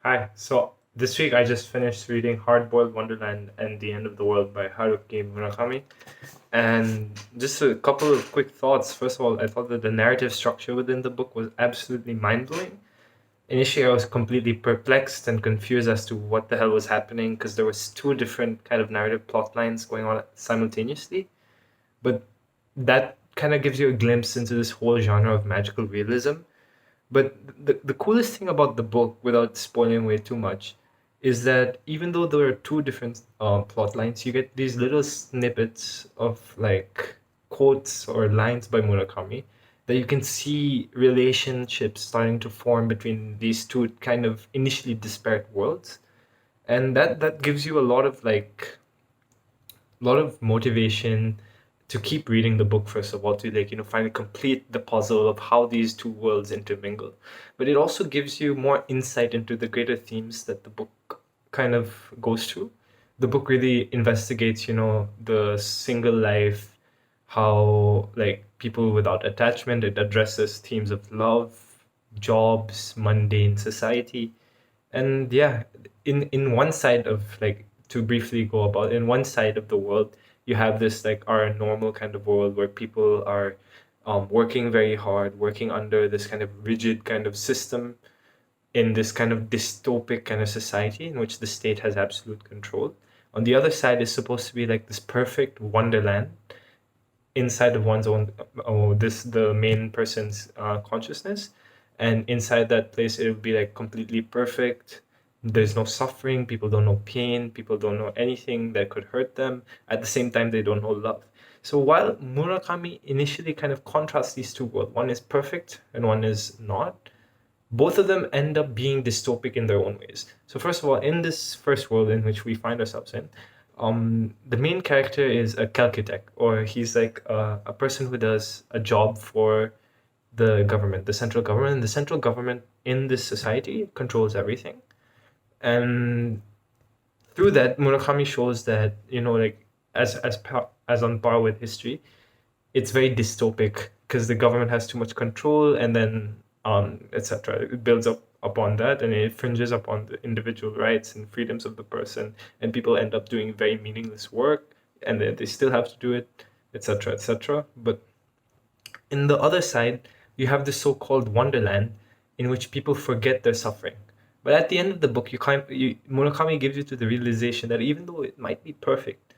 Hi. So this week I just finished reading Hard-Boiled Wonderland and The End of the World by Haruki Murakami. And just a couple of quick thoughts. First of all, I thought that the narrative structure within the book was absolutely mind-blowing. Initially, I was completely perplexed and confused as to what the hell was happening because there was two different kind of narrative plot lines going on simultaneously. But that kind of gives you a glimpse into this whole genre of magical realism. But the coolest thing about the book, without spoiling away too much, is that even though there are two different plot lines, you get these little snippets of like quotes or lines by Murakami that you can see relationships starting to form between these two kind of initially disparate worlds. And that gives you a lot of motivation to keep reading the book, first of all, to finally complete the puzzle of how these two worlds intermingle. But it also gives you more insight into the greater themes that the book kind of goes through. The book really investigates, the single life, how like people without attachment. It addresses themes of love, jobs, mundane society. And yeah, in one side of like to briefly go about in one side of the world, you have this like our normal kind of world where people are working very hard, working under this kind of rigid kind of system in this kind of dystopic kind of society in which the state has absolute control. On the other side is supposed to be like this perfect wonderland inside of one's own, this the main person's consciousness, and inside that place it would be like completely perfect. There's no suffering, people don't know pain, people don't know anything that could hurt them. At the same time, they don't know love. So while Murakami initially kind of contrasts these two worlds, one is perfect and one is not, both of them end up being dystopic in their own ways. So first of all, in this first world in which we find ourselves in, the main character is a calcutech, or he's like a person who does a job for the government, the central government. And the central government in this society controls everything. And through that, Murakami shows that, as on par with history, it's very dystopic because the government has too much control, and then etc. It builds up upon that, and it infringes upon the individual rights and freedoms of the person, and people end up doing very meaningless work, and they still have to do it, etc., etc. But in the other side, you have the so-called Wonderland, in which people forget their suffering. But at the end of the book, Murakami gives you to the realization that even though it might be perfect,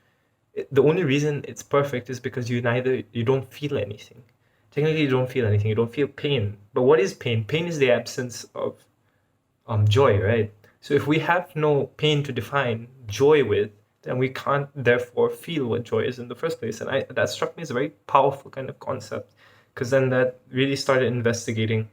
the only reason it's perfect is because you don't feel anything. Technically, you don't feel anything. You don't feel pain. But what is pain? Pain is the absence of joy, right? So if we have no pain to define joy with, then we can't therefore feel what joy is in the first place. And that struck me as a very powerful kind of concept, because then that really started investigating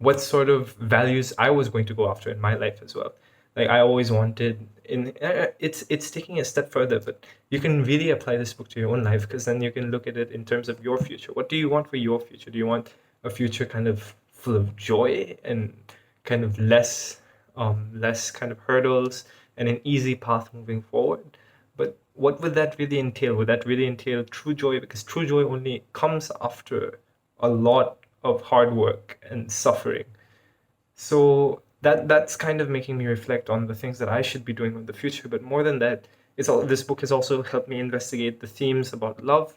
what sort of values I was going to go after in my life as well. Like I always wanted it's taking a step further, but you can really apply this book to your own life, because then you can look at it in terms of your future. What do you want for your future? Do you want a future kind of full of joy and kind of less kind of hurdles and an easy path moving forward? But what would that really entail? Would that really entail true joy? Because true joy only comes after a lot of hard work and suffering. So that's kind of making me reflect on the things that I should be doing in the future. But more than that, this book has also helped me investigate the themes about love.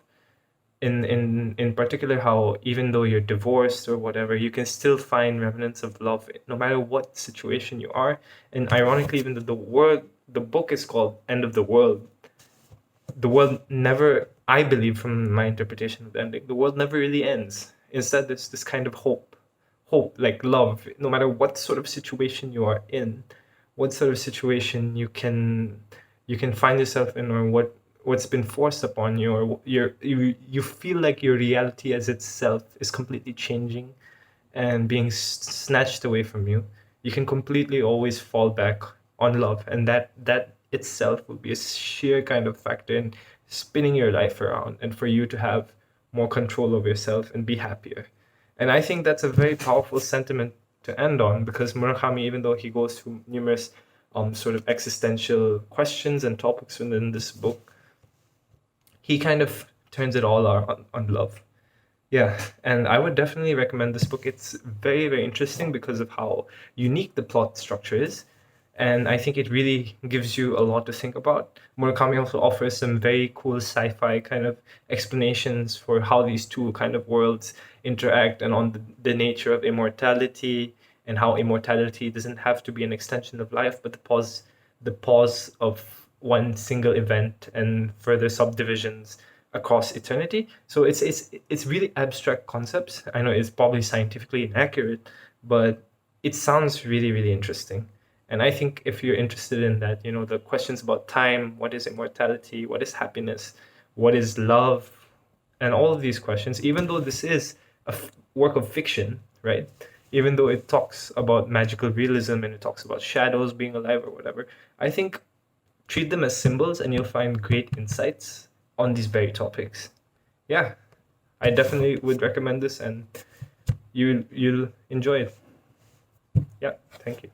In particular, how even though you're divorced or whatever, you can still find remnants of love no matter what situation you are. And ironically, even though the book is called End of the world never, I believe from my interpretation of the ending, the world never really ends. Instead, there's this kind of hope, like love, no matter what sort of situation you are in, what sort of situation you can find yourself in, or what's been forced upon you, or you feel like your reality as itself is completely changing and being snatched away from you. You can completely always fall back on love, and that itself will be a sheer kind of factor in spinning your life around, and for you to have more control over yourself and be happier. And I think that's a very powerful sentiment to end on, because Murakami, even though he goes through numerous sort of existential questions and topics within this book, he kind of turns it all on love. Yeah, and I would definitely recommend this book. It's very, very interesting because of how unique the plot structure is. And I think it really gives you a lot to think about. Murakami also offers some very cool sci-fi kind of explanations for how these two kind of worlds interact and on the nature of immortality and how immortality doesn't have to be an extension of life, but the pause of one single event and further subdivisions across eternity. So it's really abstract concepts. I know it's probably scientifically inaccurate, but it sounds really, really interesting. And I think if you're interested in that, the questions about time, what is immortality, what is happiness, what is love, and all of these questions, even though this is a work of fiction, right? Even though it talks about magical realism and it talks about shadows being alive or whatever, I think treat them as symbols and you'll find great insights on these very topics. Yeah, I definitely would recommend this and you'll enjoy it. Yeah, thank you.